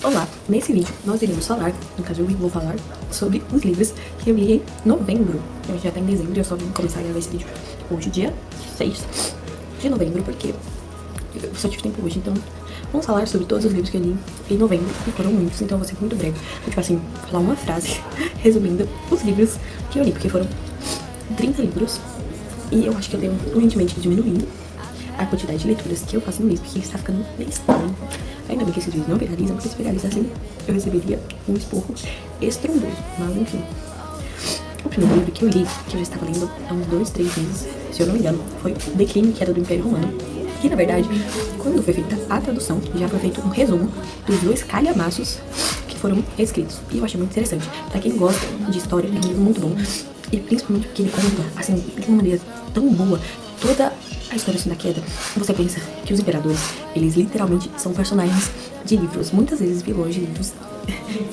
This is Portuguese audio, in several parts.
Olá, nesse vídeo nós iremos falar, no caso eu vou falar, sobre os livros que eu li em novembro. A gente já tá em dezembro e eu só vim começar a gravar esse vídeo hoje, dia 6 de novembro, porque eu só tive tempo hoje, então vamos falar sobre todos os livros que eu li em novembro, e foram muitos, então vai ser muito breve. Vou, tipo assim, falar uma frase resumindo os livros que eu li, porque foram 30 livros, e eu acho que eu tenho urgentemente diminuindo a quantidade de leituras que eu faço no mês, porque está ficando bem estranho. Ainda bem que esses vídeos não viralizam, porque se viralizassem eu receberia um esporro estrondoso. Mas enfim, o primeiro livro que eu li, que eu já estava lendo há uns 2, 3 meses, se eu não me engano, foi O Declínio, que era do Império Romano. Que na verdade, quando foi feita a tradução, já foi feito um resumo dos 2 calhamaços que foram escritos. E eu achei muito interessante. Pra quem gosta de história, é um livro muito bom. E principalmente porque ele conta, assim, de uma maneira tão boa, toda a história assim da queda. Você pensa que os imperadores, eles literalmente são personagens de livros, muitas vezes vilões de livros.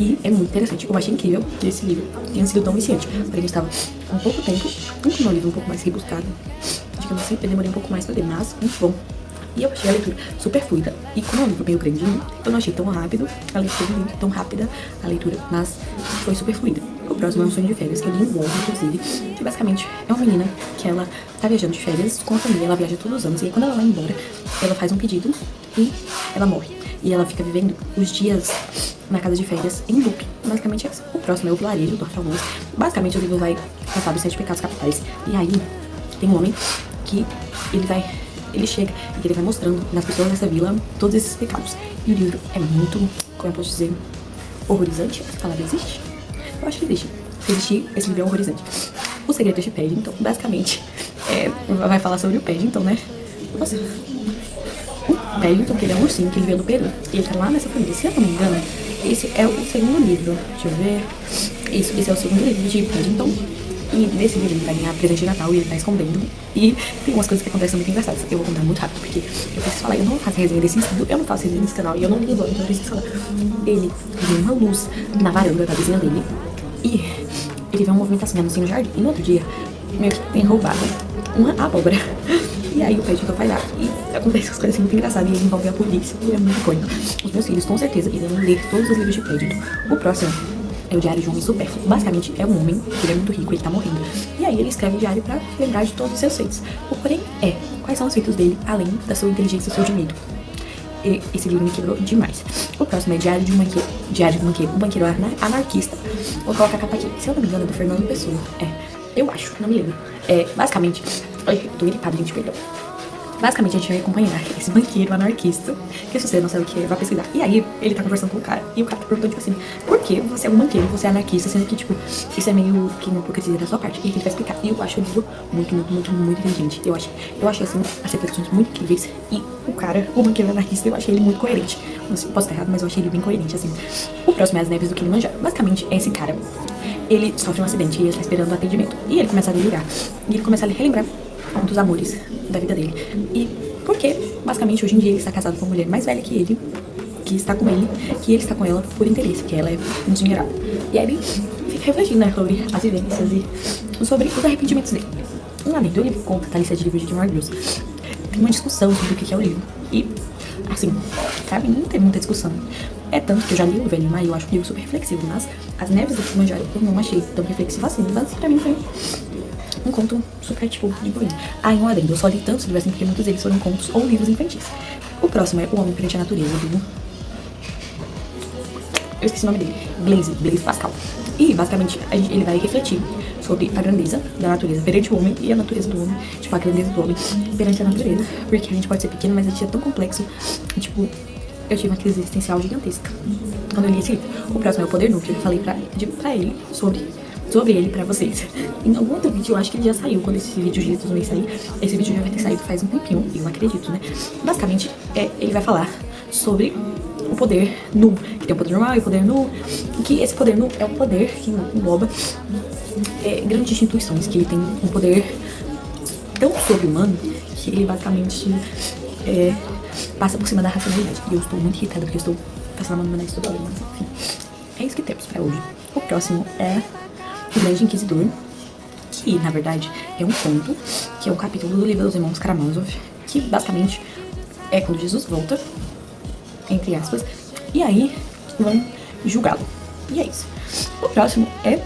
E é muito interessante. Eu achei incrível que esse livro tenha sido tão viciante. Porém, eu estava com pouco tempo, um livro um pouco mais rebuscado. Digamos assim, eu demorei um pouco mais pra ler, mas muito bom. E eu achei a leitura super fluida. E como é um livro meio grandinho, eu não achei tão rápido a leitura, tão rápida a leitura, mas foi super fluida. O próximo é Um Sonho de Férias, que eu li em Word, inclusive, que basicamente é uma menina que ela tá viajando de férias com a família, ela viaja todos os anos, e aí quando ela vai embora, ela faz um pedido e ela morre. E ela fica vivendo os dias na casa de férias em loop. Basicamente é isso. O próximo é O Vilarejo, do Rafael Montes. Basicamente o livro vai tratar dos 7 pecados capitais. E aí tem um homem que ele chega e ele vai mostrando nas pessoas dessa vila todos esses pecados. E o livro é muito, como eu posso dizer, horrorizante. Essa palavra existe? Eu acho que existe. Se existir, esse livro é horrorizante. O Segredo de Paddington, basicamente, vai falar sobre o Paddington, né? Nossa. O Paddington, que ele é um ursinho que ele veio do Peru. E ele tá lá nessa família. Se eu não me engano, esse é o segundo livro. Deixa eu ver. Isso, esse é o segundo livro de Paddington. E nesse livro ele vai ganhar presente de Natal e ele tá escondendo. E tem umas coisas que acontecem muito engraçadas. Eu vou contar muito rápido, porque eu preciso falar. Eu não faço resenha desse livro, eu não faço resenha desse canal. E eu não ligo, então eu preciso falar. Ele viu uma luz na varanda da vizinha dele. E ele vê uma movimentação assim no jardim. E no outro dia, meio que tem roubado uma abóbora. E aí o Paddington vai lá e acontece umas coisas assim muito engraçadas. E ele envolve a polícia. E é muito icônico. Os meus filhos, com certeza, irão ler todos os livros de Paddington. O próximo é o Diário de um Homem Supérfluo. Basicamente, é um homem que ele é muito rico, ele tá morrendo. E aí ele escreve o diário pra lembrar de todos os seus feitos. O porém quais são os feitos dele, além da sua inteligência e do seu dinheiro. E esse livro me quebrou demais. O próximo é Diário de um Banqueiro, um banqueiro anarquista. Vou colocar a capa aqui. Se eu não me engano, é do Fernando Pessoa. Eu acho, não me lembro. Basicamente, tô gripada, gente, perdão. Basicamente, a gente vai acompanhar esse banqueiro anarquista, que se você não sabe o que é, vai pesquisar. E aí, ele tá conversando com o cara, e o cara tá perguntando, tipo assim, por que você é um banqueiro, você é anarquista, sendo que, tipo, isso é meio que uma hipocrisia da sua parte. E ele vai explicar. E eu acho o livro muito inteligente. Eu achei, assim, as reflexões muito incríveis. E o cara, o banqueiro anarquista, eu achei ele muito coerente. Não sei, posso estar errado, mas eu achei ele bem coerente, assim. O próximo é As Neves do Kilimanjaro. Basicamente, é esse cara. Ele sofre um acidente e ele está esperando o atendimento. E ele começa a delirar. E ele começa a relembrar um dos amores da vida dele. E porque, basicamente, hoje em dia ele está casado com uma mulher mais velha que ele, que está com ele, que ele está com ela por interesse, que ela é endinheirada. E aí ele fica refletindo, né, sobre as vivências e sobre os arrependimentos dele. Além do livro conta a lista de livros de Gilmore Girls. Tem uma discussão sobre o que é o livro. E, assim, pra mim não tem muita discussão. É tanto que eu já li o Velho Mar e eu acho o livro super reflexivo, mas As Neves do Kilimanjaro eu não achei tão reflexivo assim, mas pra mim foi um conto super, tipo, de boinha. E um adendo, eu só li tantos livros assim porque muitos deles foram contos ou livros infantis. O próximo é O Homem Perante a Natureza, do... eu esqueci o nome dele. Blaise Pascal. E, basicamente, ele vai refletir sobre a grandeza da natureza perante o homem e a natureza do homem. Tipo, a grandeza do homem perante a natureza. Porque a gente pode ser pequeno, mas a gente é tão complexo. E, tipo, eu tive uma crise existencial gigantesca quando eu li esse livro. O próximo é O Poder Nu, que eu falei pra ele sobre ele pra vocês. Em algum outro vídeo, eu acho que ele já saiu. Quando esse vídeo de vai sair, esse vídeo já vai ter saído faz um tempinho, eu acredito, né? Basicamente, ele vai falar sobre o poder nu, que tem o poder normal e o poder nu, que esse poder nu é o poder que engloba grandes instituições, que ele tem um poder tão sobre-humano que ele basicamente passa por cima da racionalidade. E eu estou muito irritada porque eu estou passando a mão na isso toda hora, mas enfim. É isso que temos pra hoje. O próximo é O Grande Inquisidor, que na verdade é um conto, que é um capítulo do livro dos Irmãos Karamazov, que basicamente é quando Jesus volta, entre aspas, e aí vão julgá-lo. E é isso. O próximo é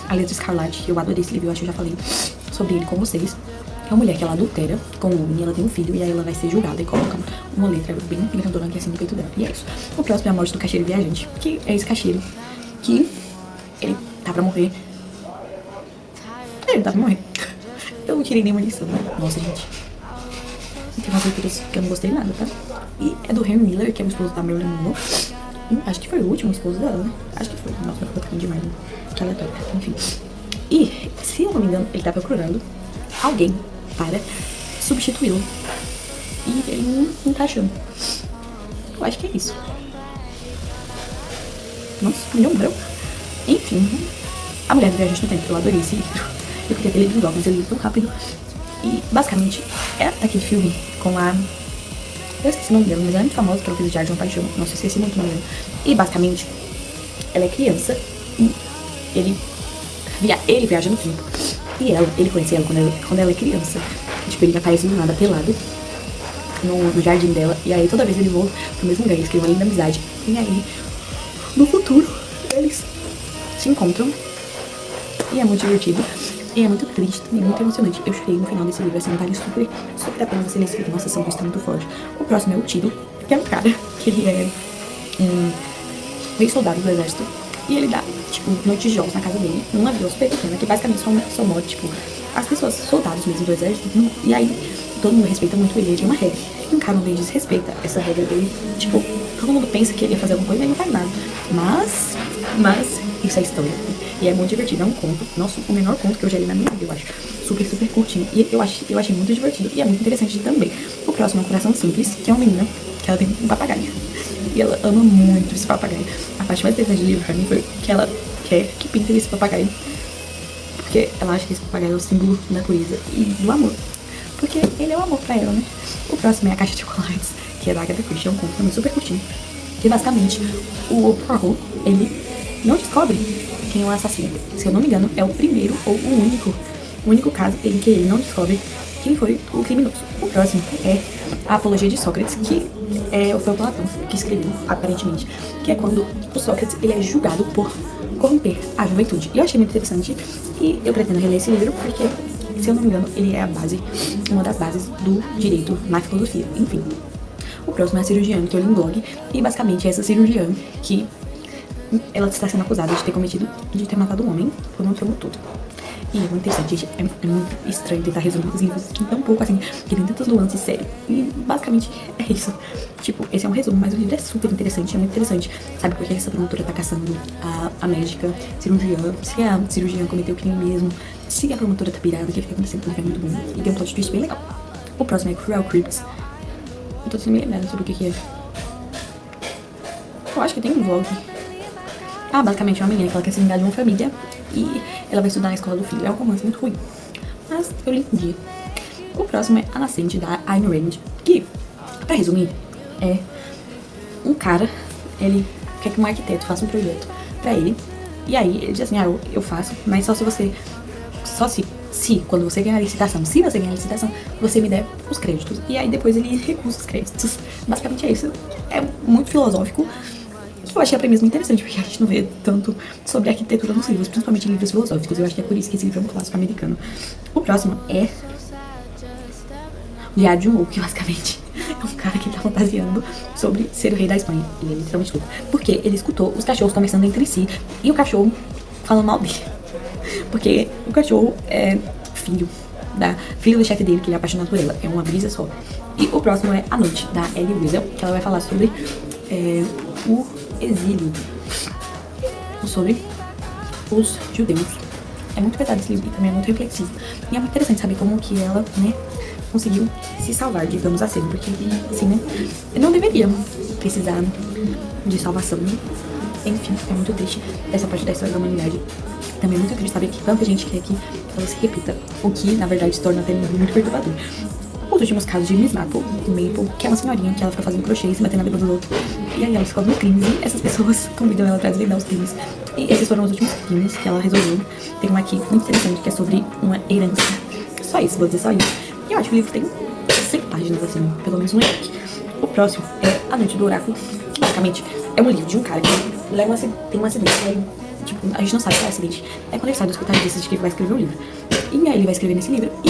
A Letra Escarlate. Eu adorei esse livro, eu acho que eu já falei sobre ele com vocês. É uma mulher que ela adultera com um homem, ela tem um filho, e aí ela vai ser julgada e colocam uma letra bem grandona aqui assim no peito dela. E é isso. O próximo é A Morte do Caixeiro Viajante, que é esse caixeiro que ele tá pra morrer. Ele tá pra morrer. Eu não tirei nenhuma lição, né? Nossa, gente. Tem umas leituras que eu não gostei nada, tá? E é do Henry Miller, que é o esposo da Marilyn Monroe. Acho que foi o último esposo dela, né? Acho que foi. Nossa, eu tô ficando demais, né? Que aleatório. Enfim. E, se eu não me engano, ele tá procurando alguém para substituí-lo. E ele não tá achando. Eu acho que é isso. Nossa, me deu um branco. Enfim. A Mulher do Viajante no Tempo. Eu adorei esse livro. Eu queria ter lido logo, mas eu li tão rápido. E, basicamente, é aquele filme com a... Eu esqueci o nome dela, mas ela é muito famosa, que ela fez o Diário de uma Paixão. Nossa, eu esqueci muito o nome dela. E, basicamente, ela é criança e ele viaja no tempo. E ele conhece ela quando ela é criança. Tipo, ele aparece do nada pelado no jardim dela. E aí, toda vez ele volta pro mesmo lugar. Eles criam uma linda amizade. E aí, no futuro, eles se encontram. E é muito divertido. E é muito triste e muito emocionante. Eu chorei no final desse livro, assim, vale super a pena você ler esse livro. Nossa, São Luís tá muito forte. O próximo é o Tiro, que é um cara que ele é um ex-soldado do exército. E ele dá, tipo, noites de jogos na casa dele, num navio super pequeno, que basicamente só mora, tipo, as pessoas, soldados mesmo do exército. E aí, todo mundo respeita muito ele tem uma regra. E um cara um deles desrespeita essa regra dele. Tipo, todo mundo pensa que ele ia fazer alguma coisa e ele não faz nada. Mas, isso é história. E é muito divertido, é um conto. Nossa, o menor conto que eu já li na minha vida, eu acho. Super curtinho. E eu achei muito divertido. E é muito interessante também. O próximo é um Coração Simples, que é uma menina que ela tem um papagaio. E ela ama muito esse papagaio. A parte mais interessante do livro pra mim foi que ela quer que pinte esse papagaio. Porque ela acha que esse papagaio é o símbolo da pureza e do amor. Porque ele é o amor pra ela, né? O próximo é A Caixa de Chocolates, que é da Agatha Christie. É um conto também super curtinho. E basicamente, o Poirot, ele não descobre quem é o assassino. Se eu não me engano, é o primeiro ou o único caso em que ele não descobre quem foi o criminoso. O próximo é A Apologia de Sócrates, que foi o Platão que escreveu, aparentemente, que é quando o Sócrates ele é julgado por corromper a juventude. E eu achei muito interessante e eu pretendo reler esse livro porque, se eu não me engano, ele é uma das bases do direito na filosofia. Enfim. O próximo é A Cirurgiã, que eu li um blog, e basicamente é essa cirurgiã que ela está sendo acusada de ter matado um homem por um trauma todo. E é muito interessante, gente. É muito estranho tentar resumir os livros em tão pouco, assim, que tem tantas nuances, sério. E basicamente é isso. Tipo, esse é um resumo, mas o livro é super interessante, é muito interessante. Sabe por que essa promotora tá caçando a médica, cirurgiã, se a cirurgiã cometeu o crime mesmo, se a promotora tá pirada, o que fica acontecendo, é muito bom. E tem um plot twist bem legal. O próximo é Cruel Crypts. Eu tô sem me lembrando sobre o que é. Eu acho que tem um vlog. Basicamente é uma menina que ela quer se vingar de uma família e ela vai estudar na escola do filho. É um romance muito ruim, mas eu li um dia. O próximo é A Nascente, da Ayn Rand, que, pra resumir, é um cara, ele quer que um arquiteto faça um projeto pra ele, e aí ele diz assim, eu faço, mas só se quando você ganhar a licitação, se você ganhar a licitação, você me der os créditos. E aí depois ele recusa os créditos. Basicamente é isso. É muito filosófico. Eu achei a premissa muito interessante, porque a gente não vê tanto sobre arquitetura nos livros, principalmente livros filosóficos. Eu acho que é por isso que esse livro é um clássico americano. O próximo é O Diário de um Louco, que basicamente é um cara que tá fantasiando sobre ser o rei da Espanha. Ele é literalmente louco. Porque ele escutou os cachorros conversando entre si e o cachorro falando mal dele. Porque o cachorro é filho do chefe dele, que ele é apaixonado por ela. É uma brisa só. E o próximo é A Noite, da Elie Wiesel, que ela vai falar sobre o exílio, sobre os judeus. É muito pesado esse livro e também é muito reflexivo. E é muito interessante saber como que ela, né, conseguiu se salvar, digamos assim, porque, assim, né, não deveria precisar de salvação. Enfim, é muito triste essa parte da história da humanidade. Também é muito triste saber que tanta gente quer que ela se repita, o que, na verdade, se torna até muito perturbador. Os últimos casos de Miss Maple, que é uma senhorinha que ela fica fazendo crochê e se batendo na vida dos outros. E aí ela descobre um crime e essas pessoas convidam ela pra desvendar os crimes. E esses foram os últimos crimes que ela resolveu. Tem um aqui muito interessante que é sobre uma herança. Só isso, vou dizer só isso. E eu acho que o livro tem 100 páginas, assim, pelo menos no e-book. O próximo é A Noite do Oráculo, que basicamente, é um livro de um cara que tem um acidente, e aí, tipo, a gente não sabe qual é o acidente. É quando ele sai do hospital, ele decide que ele vai escrever um livro. E aí ele vai escrever nesse livro, e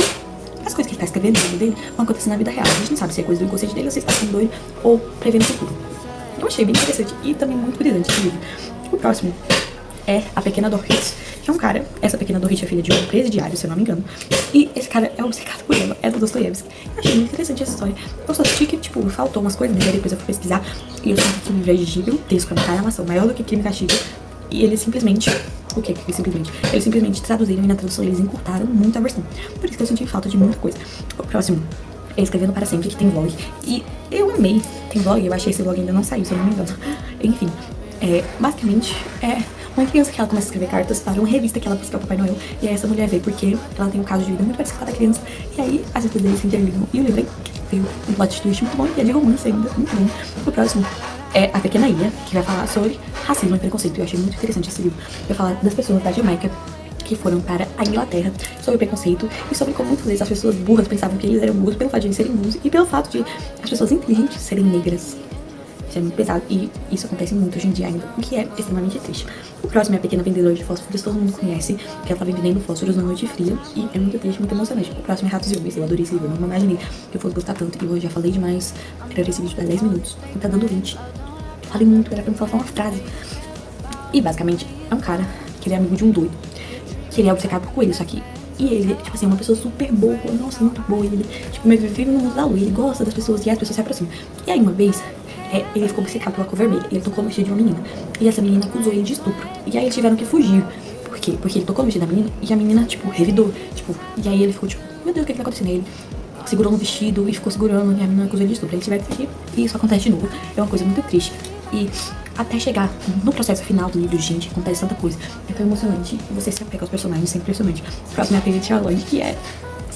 as coisas que ele tá escrevendo no livro dele vão acontecer na vida real. A gente não sabe se é coisa do inconsciente dele ou se ele está sendo doido ou prevendo o futuro. Eu achei bem interessante e também muito brilhante esse livro. O próximo é A Pequena Doris, que é um cara, essa Pequena Doris é filha de um presidiário, se eu não me engano, e esse cara é obcecado por ela, é do Dostoiévski. Eu achei muito interessante essa história. Eu só senti que, tipo, faltou umas coisas, né? Depois eu fui pesquisar e eu senti que o livro é gigantesco, é uma caramação maior do que Crime e Castigo, e ele simplesmente... O que é simplesmente? Eles simplesmente traduziram e na tradução eles encurtaram muito a versão. Por isso que eu senti falta de muita coisa. O próximo é Escrevendo para Sempre, que tem vlog. E eu amei. Tem vlog, eu achei esse vlog ainda não saiu, se eu não me engano. Enfim, basicamente é uma criança que ela começa a escrever cartas para uma revista que ela busca ao Papai Noel. E aí essa mulher vê porque ela tem um caso de vida muito parecido com a da criança. E aí as vidas deles se interligam. E o livro veio um plot twist muito bom e é de romance ainda, muito bom. O próximo é A Pequena Ilha, que vai falar sobre racismo e preconceito. Eu achei muito interessante esse livro. Vai falar das pessoas da Jamaica que foram para a Inglaterra, sobre preconceito e sobre como muitas vezes as pessoas burras pensavam que eles eram burros pelo fato de eles serem burros e pelo fato de as pessoas inteligentes serem negras. Isso é muito pesado e isso acontece muito hoje em dia ainda, o que é extremamente triste. O próximo é A Pequena Vendedora de Fósforos, todo mundo conhece, que ela tá vendendo fósforos na noite fria e é muito triste, muito emocionante. O próximo é Ratos e Homens, eu adorei esse livro, não imaginei que eu fosse gostar tanto e eu já falei demais, era esse vídeo dá 10 minutos e tá dando 20. Falei muito, era pra me falar só uma frase. E basicamente é um cara que ele é amigo de um doido, que ele é obcecado por coelhos, só que... E ele, tipo assim, é uma pessoa super boa, nossa, muito boa. E ele, tipo, meio que vive no mundo da lua, ele gosta das pessoas e as pessoas se aproximam. E aí, uma vez, ele ficou obcecado pela cor vermelha, ele tocou no vestido de uma menina. E essa menina acusou ele de estupro. E aí eles tiveram que fugir. Por quê? Porque ele tocou no vestido da menina e a menina, tipo, revidou. Tipo, e aí ele ficou, tipo, meu Deus, o que tá acontecendo? Aí ele segurou no vestido e ficou segurando e a menina acusou ele de estupro. Aí eles tiveram que fugir e isso acontece de novo. É uma coisa muito triste. E até chegar no processo final do livro, gente, acontece tanta coisa. É tão emocionante. Você se apega aos personagens, isso é impressionante. O próximo é A Trilha de Charlotte, que é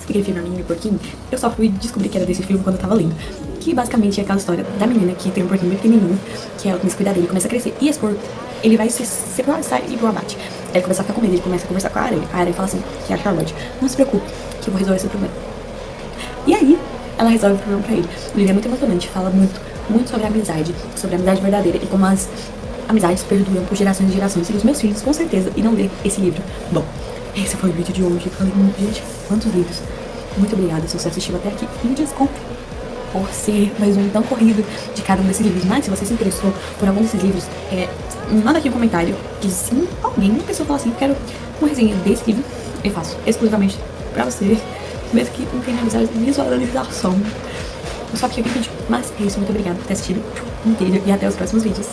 aquele filme A Menina e o Porquinho. Eu só fui descobrir que era desse filme quando eu tava lendo. Que basicamente é aquela história da menina que tem um porquinho muito pequenininho, que ela começa a cuidar dele, começa a crescer. E esse porco, ele vai ser pro sai e pro abate. Aí ele começa a ficar com medo, ele começa a conversar com a aranha fala assim, que é a Charlotte, não se preocupe, que eu vou resolver esse problema. E aí, ela resolve o problema pra ele. O livro é muito emocionante, fala muito sobre a amizade verdadeira e como as amizades perduram por gerações e gerações. E os meus filhos, com certeza, irão ler esse livro. Bom, esse foi o vídeo de hoje. Falei muito, gente, quantos livros. Muito obrigada se você assistiu até aqui. E me desculpe por ser mais um tão corrido de cada um desses livros. Mas se você se interessou por algum desses livros, manda aqui um comentário que se alguém, uma pessoa falar assim, quero uma resenha desse livro, eu faço exclusivamente pra você, mesmo que não tenha visualização. Eu só queria pedir. Mas é isso, muito obrigada por ter assistido. Um beijo e até os próximos vídeos.